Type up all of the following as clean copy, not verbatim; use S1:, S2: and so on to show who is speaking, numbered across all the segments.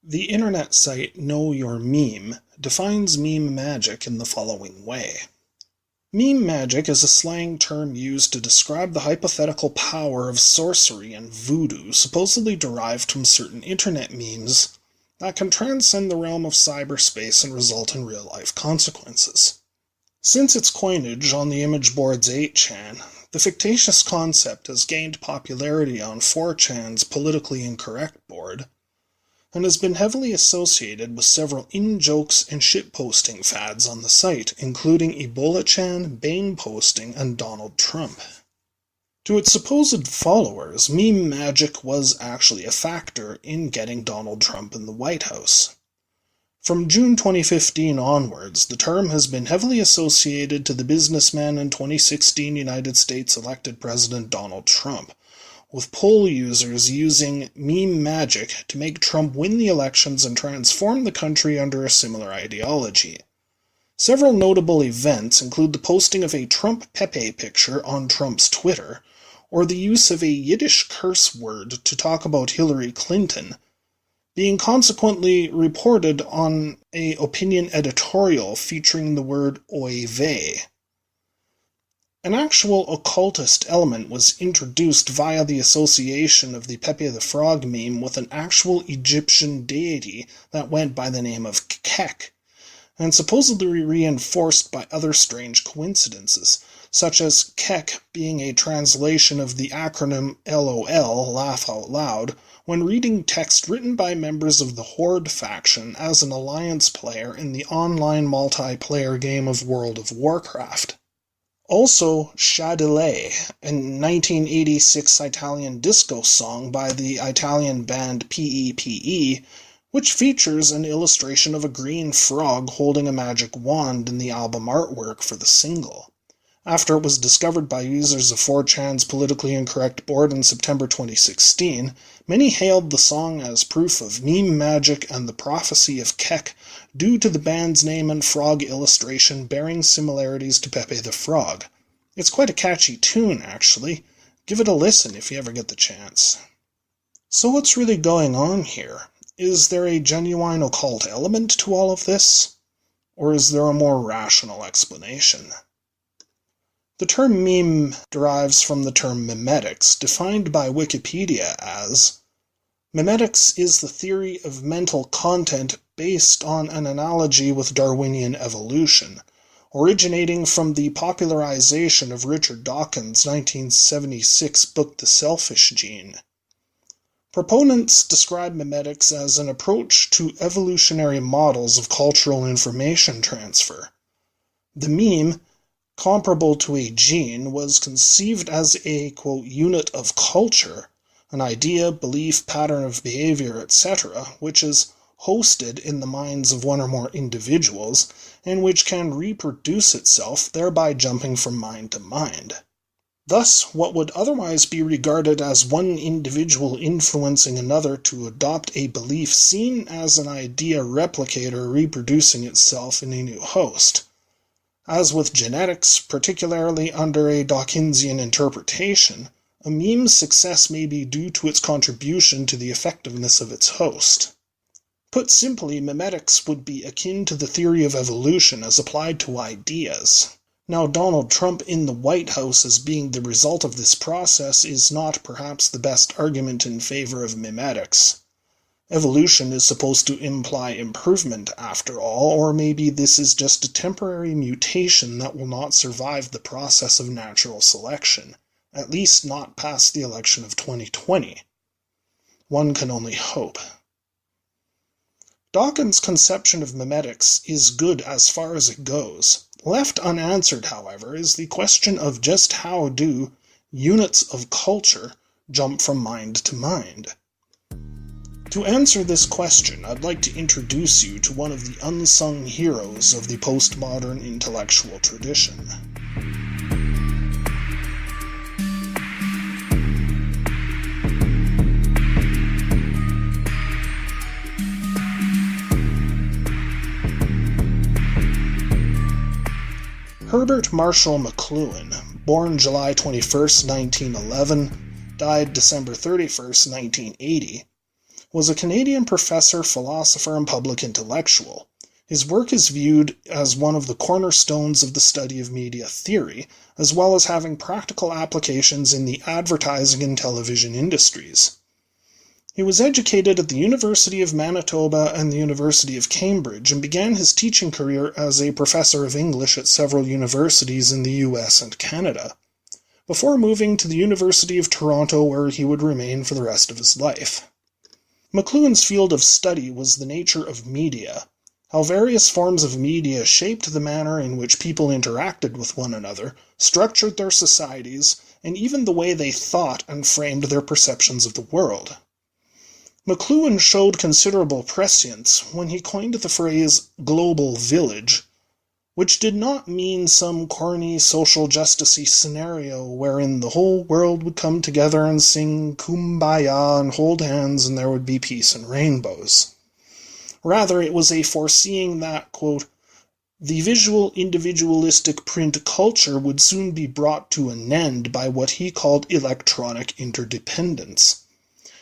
S1: The internet site Know Your Meme defines meme magic in the following way. Meme magic is a slang term used to describe the hypothetical power of sorcery and voodoo supposedly derived from certain internet memes that can transcend the realm of cyberspace and result in real-life consequences. Since its coinage on the image board's 8chan, the fictitious concept has gained popularity on 4chan's politically incorrect board, and has been heavily associated with several in-jokes and shitposting fads on the site, including Ebola-chan, Bane posting, and Donald Trump. To its supposed followers, meme magic was actually a factor in getting Donald Trump in the White House. From June 2015 onwards, the term has been heavily associated to the businessman and 2016 United States elected President Donald Trump, with poll users using meme magic to make Trump win the elections and transform the country under a similar ideology. Several notable events include the posting of a Trump Pepe picture on Trump's Twitter, or the use of a Yiddish curse word to talk about Hillary Clinton, being consequently reported on an opinion editorial featuring the word oy vey. An actual occultist element was introduced via the association of the Pepe the Frog meme with an actual Egyptian deity that went by the name of Kek, and supposedly reinforced by other strange coincidences, such as Kek being a translation of the acronym LOL, laugh out loud, when reading text written by members of the Horde faction as an alliance player in the online multiplayer game of World of Warcraft. Also, Chaudelet, a 1986 Italian disco song by the Italian band PEPE, which features an illustration of a green frog holding a magic wand in the album artwork for the single. After it was discovered by users of 4chan's politically incorrect board in September 2016, many hailed the song as proof of meme magic and the prophecy of Kek due to the band's name and frog illustration bearing similarities to Pepe the Frog. It's quite a catchy tune, actually. Give it a listen if you ever get the chance. So what's really going on here? Is there a genuine occult element to all of this? Or is there a more rational explanation? The term meme derives from the term memetics, defined by Wikipedia as memetics is the theory of mental content based on an analogy with Darwinian evolution, originating from the popularization of Richard Dawkins' 1976 book The Selfish Gene. Proponents describe memetics as an approach to evolutionary models of cultural information transfer. The meme, comparable to a gene, was conceived as a, quote, unit of culture, an idea, belief, pattern of behavior, etc., which is hosted in the minds of one or more individuals, and which can reproduce itself, thereby jumping from mind to mind. Thus, what would otherwise be regarded as one individual influencing another to adopt a belief seen as an idea replicator reproducing itself in a new host. As with genetics, particularly under a Dawkinsian interpretation, a meme's success may be due to its contribution to the effectiveness of its host. Put simply, memetics would be akin to the theory of evolution as applied to ideas. Now, Donald Trump in the White House as being the result of this process is not perhaps the best argument in favor of memetics. Evolution is supposed to imply improvement, after all, or maybe this is just a temporary mutation that will not survive the process of natural selection, at least not past the election of 2020. One can only hope. Dawkins' conception of memetics is good as far as it goes. Left unanswered, however, is the question of just how do units of culture jump from mind to mind. To answer this question, I'd like to introduce you to one of the unsung heroes of the postmodern intellectual tradition. Herbert Marshal McLuhan, born July 21, 1911, died December 31, 1980, was a Canadian professor, philosopher, and public intellectual. His work is viewed as one of the cornerstones of the study of media theory, as well as having practical applications in the advertising and television industries. He was educated at the University of Manitoba and the University of Cambridge and began his teaching career as a professor of English at several universities in the US and Canada, before moving to the University of Toronto, where he would remain for the rest of his life. McLuhan's field of study was the nature of media, how various forms of media shaped the manner in which people interacted with one another, structured their societies, and even the way they thought and framed their perceptions of the world. McLuhan showed considerable prescience when he coined the phrase global village, which did not mean some corny social justice-y scenario wherein the whole world would come together and sing kumbaya and hold hands and there would be peace and rainbows. Rather, it was a foreseeing that, quote, the visual individualistic print culture would soon be brought to an end by what he called electronic interdependence,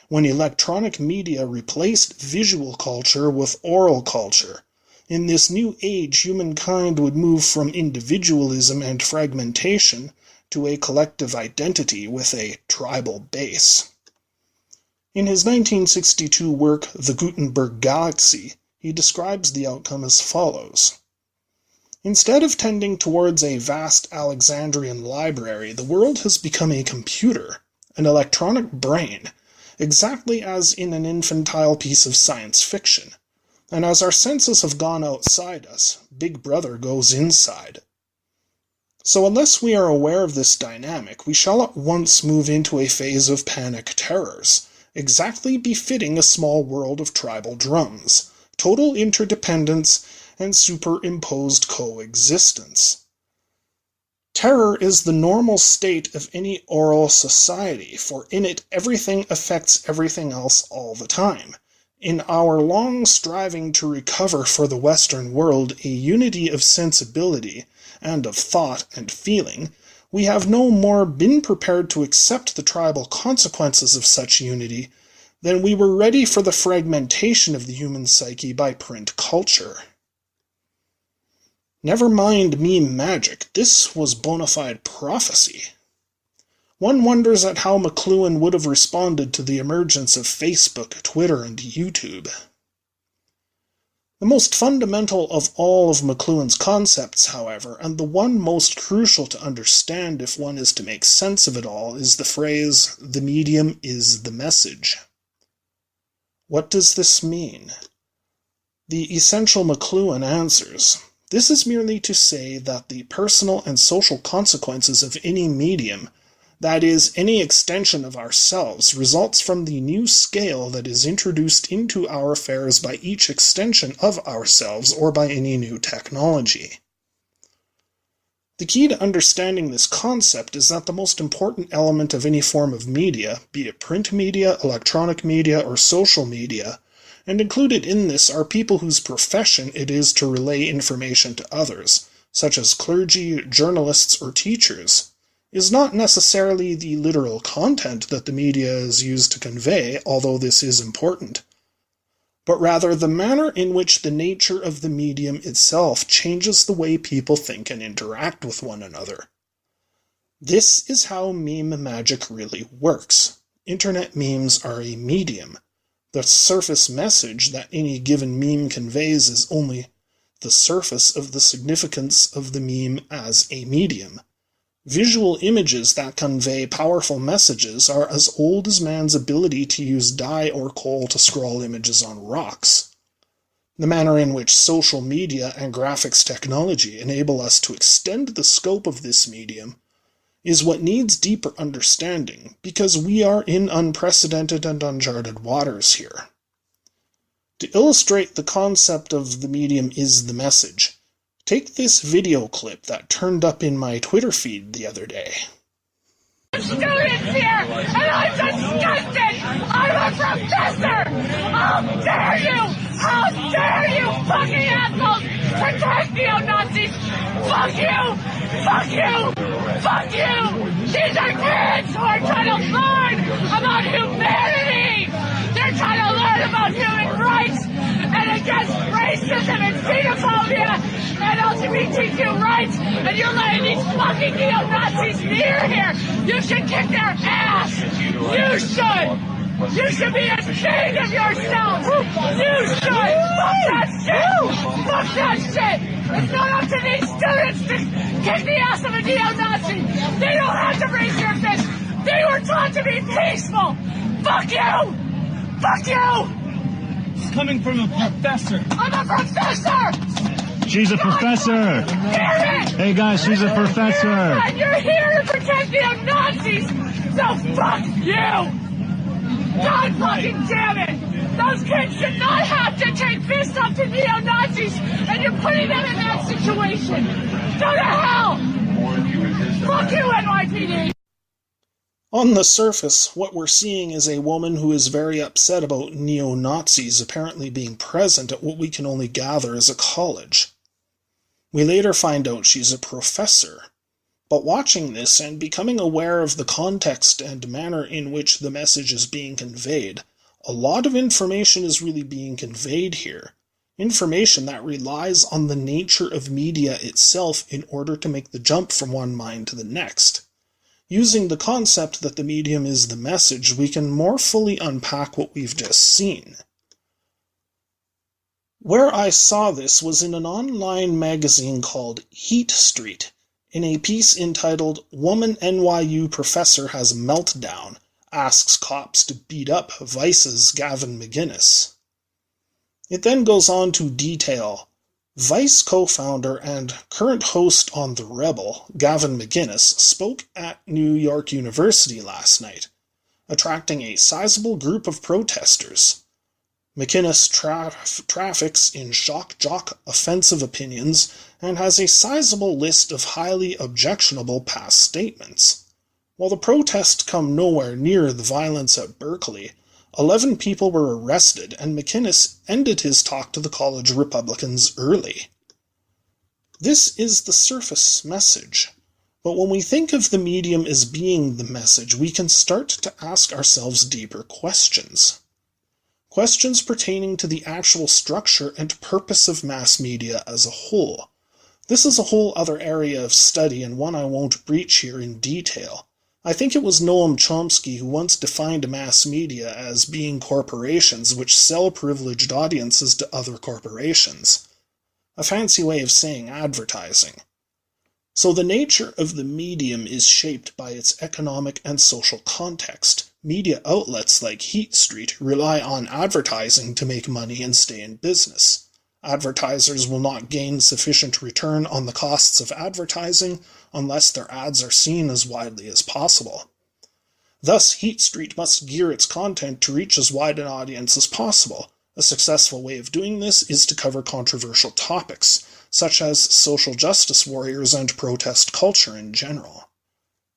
S1: when electronic media replaced visual culture with oral culture. In this new age, humankind would move from individualism and fragmentation to a collective identity with a tribal base. In his 1962 work, The Gutenberg Galaxy, he describes the outcome as follows. Instead of tending towards a vast Alexandrian library, the world has become a computer, an electronic brain, exactly as in an infantile piece of science fiction. And as our senses have gone outside us, Big Brother goes inside. So unless we are aware of this dynamic, we shall at once move into a phase of panic terrors, exactly befitting a small world of tribal drums, total interdependence, and superimposed coexistence. Terror is the normal state of any oral society, for in it everything affects everything else all the time. In our long striving to recover for the Western world a unity of sensibility and of thought and feeling, we have no more been prepared to accept the tribal consequences of such unity than we were ready for the fragmentation of the human psyche by print culture. Never mind meme magic, this was bona fide prophecy. One wonders at how McLuhan would have responded to the emergence of Facebook, Twitter, and YouTube. The most fundamental of all of McLuhan's concepts, however, and the one most crucial to understand if one is to make sense of it all, is the phrase, the medium is the message. What does this mean? The essential McLuhan answers. This is merely to say that the personal and social consequences of any medium, that is, any extension of ourselves, results from the new scale that is introduced into our affairs by each extension of ourselves or by any new technology. The key to understanding this concept is that the most important element of any form of media, be it print media, electronic media, or social media, and included in this are people whose profession it is to relay information to others, such as clergy, journalists, or teachers, is not necessarily the literal content that the media is used to convey, although this is important, but rather the manner in which the nature of the medium itself changes the way people think and interact with one another. This is how meme magic really works. Internet memes are a medium. The surface message that any given meme conveys is only the surface of the significance of the meme as a medium. Visual images that convey powerful messages are as old as man's ability to use dye or coal to scrawl images on rocks. The manner in which social media and graphics technology enable us to extend the scope of this medium is what needs deeper understanding, because we are in unprecedented and uncharted waters here. To illustrate the concept of the medium is the message, take this video clip that turned up in my Twitter feed the other day.
S2: Students here, and I'm disgusted! I'm a protester! How dare you! How dare you fucking assholes protect neo-Nazis! Fuck you! Fuck you! Fuck you! These are kids who are trying to learn about humanity! They're trying to learn what about human rights and against racism and xenophobia and LGBTQ rights, and you're letting these fucking neo-Nazis near here. You should kick their ass. You should. You should be ashamed of yourself! You should! Fuck that shit! Fuck that shit! It's not up to these students to kick the ass of a neo-Nazi! They don't have to raise their fist! They were taught to be peaceful! Fuck you! Fuck you!
S3: It's coming from a professor.
S2: I'm a professor!
S3: She's a professor!
S2: Hear it!
S3: Hey guys, she's a professor!
S2: And you're here to protect neo-Nazis! So fuck you! God fucking damn it! Those kids should not have to take fists up to neo-Nazis, and you're putting them in that situation! Go to hell! Fuck you, NYPD!
S1: On the surface, what we're seeing is a woman who is very upset about neo-Nazis apparently being present at what we can only gather is a college. We later find out she's a professor. But watching this and becoming aware of the context and manner in which the message is being conveyed, a lot of information is really being conveyed here. Information that relies on the nature of media itself in order to make the jump from one mind to the next. Using the concept that the medium is the message, we can more fully unpack what we've just seen. Where I saw this was in an online magazine called Heat Street, in a piece entitled "Woman NYU Professor Has Meltdown, Asks Cops to Beat Up Vice's Gavin McInnes." It then goes on to detail, Vice co-founder and current host on The Rebel, Gavin McInnes, spoke at New York University last night, attracting a sizable group of protesters. McInnes traffics in shock-jock offensive opinions and has a sizable list of highly objectionable past statements. While the protests come nowhere near the violence at Berkeley, 11 people were arrested and McInnes ended his talk to the college Republicans early. This is the surface message, but when we think of the medium as being the message, we can start to ask ourselves deeper questions. Questions pertaining to the actual structure and purpose of mass media as a whole. This is a whole other area of study and one I won't breach here in detail. I think it was Noam Chomsky who once defined mass media as being corporations which sell privileged audiences to other corporations. A fancy way of saying advertising. So the nature of the medium is shaped by its economic and social context. Media outlets like Heat Street rely on advertising to make money and stay in business. Advertisers will not gain sufficient return on the costs of advertising unless their ads are seen as widely as possible. Thus, Heat Street must gear its content to reach as wide an audience as possible. A successful way of doing this is to cover controversial topics, such as social justice warriors and protest culture in general.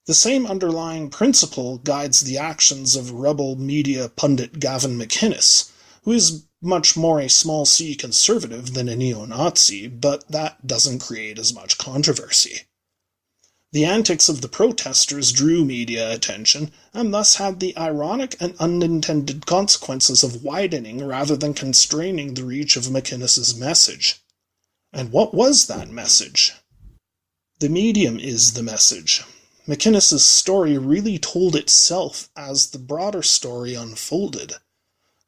S1: The same underlying principle guides the actions of rebel media pundit Gavin McInnes, who is much more a small c conservative than a neo-Nazi, but that doesn't create as much controversy. The antics of the protesters drew media attention, and thus had the ironic and unintended consequences of widening rather than constraining the reach of McInnes's message. And what was that message? The medium is the message. McInnes's story really told itself as the broader story unfolded.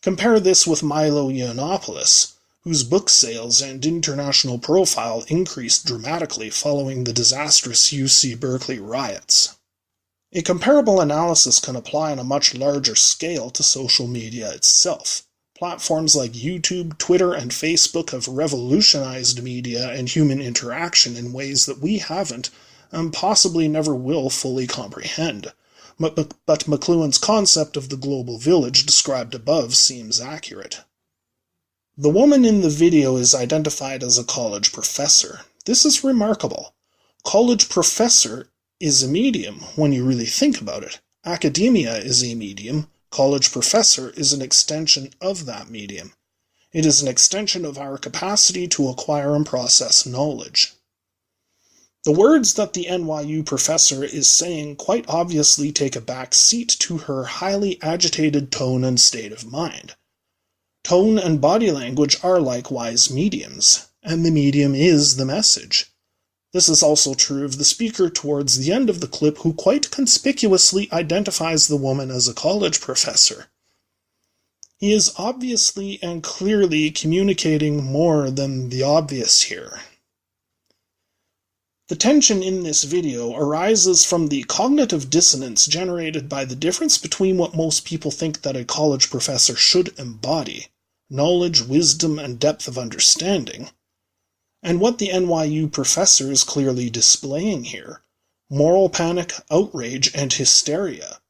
S1: Compare this with Milo Yiannopoulos, whose book sales and international profile increased dramatically following the disastrous UC Berkeley riots. A comparable analysis can apply on a much larger scale to social media itself. Platforms like YouTube, Twitter, and Facebook have revolutionized media and human interaction in ways that we haven't, and possibly never will fully comprehend. But McLuhan's concept of the global village described above seems accurate. The woman in the video is identified as a college professor. This is remarkable. College professor is a medium when you really think about it. Academia is a medium. College professor is an extension of that medium. It is an extension of our capacity to acquire and process knowledge. The words that the NYU professor is saying quite obviously take a back seat to her highly agitated tone and state of mind. Tone and body language are likewise mediums, and the medium is the message. This is also true of the speaker towards the end of the clip, who quite conspicuously identifies the woman as a college professor. He is obviously and clearly communicating more than the obvious here. The tension in this video arises from the cognitive dissonance generated by the difference between what most people think that a college professor should embody, knowledge, wisdom, and depth of understanding, and what the NYU professor is clearly displaying here, moral panic, outrage, and hysteria.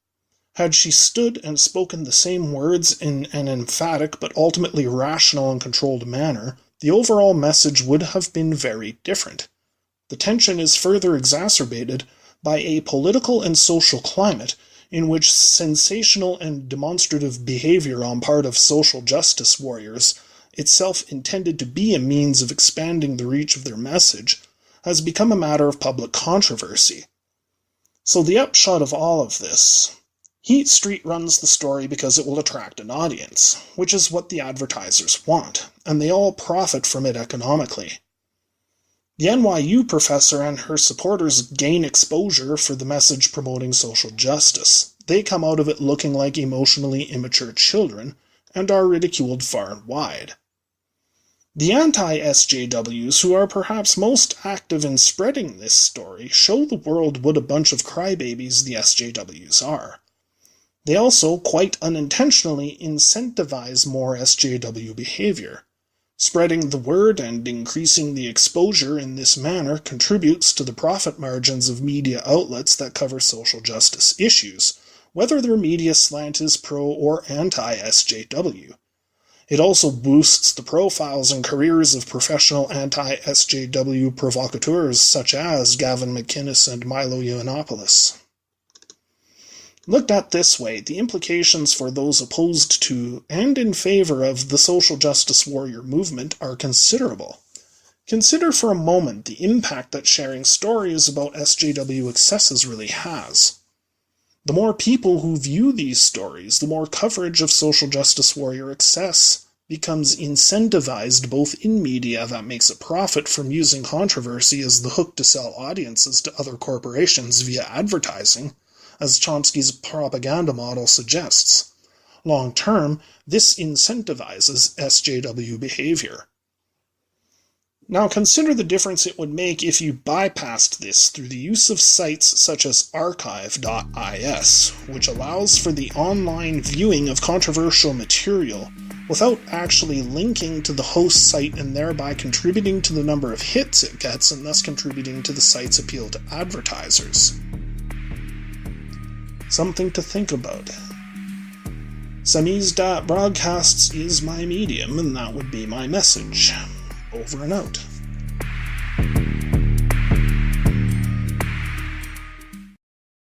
S1: Had she stood and spoken the same words in an emphatic but ultimately rational and controlled manner, the overall message would have been very different. The tension is further exacerbated by a political and social climate in which sensational and demonstrative behavior on part of social justice warriors, itself intended to be a means of expanding the reach of their message, has become a matter of public controversy. So the upshot of all of this: Heat Street runs the story because it will attract an audience, which is what the advertisers want, and they all profit from it economically. The NYU professor and her supporters gain exposure for the message promoting social justice. They come out of it looking like emotionally immature children, and are ridiculed far and wide. The anti-SJWs, who are perhaps most active in spreading this story, show the world what a bunch of crybabies the SJWs are. They also, quite unintentionally, incentivize more SJW behavior. Spreading the word and increasing the exposure in this manner contributes to the profit margins of media outlets that cover social justice issues, whether their media slant is pro or anti-SJW. It also boosts the profiles and careers of professional anti-SJW provocateurs such as Gavin, McInnes, and Milo Yiannopoulos. Looked at this way, the implications for those opposed to and in favor of the social justice warrior movement are considerable. Consider for a moment the impact that sharing stories about SJW excesses really has. The more people who view these stories, the more coverage of social justice warrior excess becomes incentivized both in media that makes a profit from using controversy as the hook to sell audiences to other corporations via advertising, as Chomsky's propaganda model suggests. Long term, this incentivizes SJW behavior. Now consider the difference it would make if you bypassed this through the use of sites such as archive.is, which allows for the online viewing of controversial material without actually linking to the host site and thereby contributing to the number of hits it gets and thus contributing to the site's appeal to advertisers. Something to think about. Samizdat Broadcasts is my medium, and that would be my message. Over and out.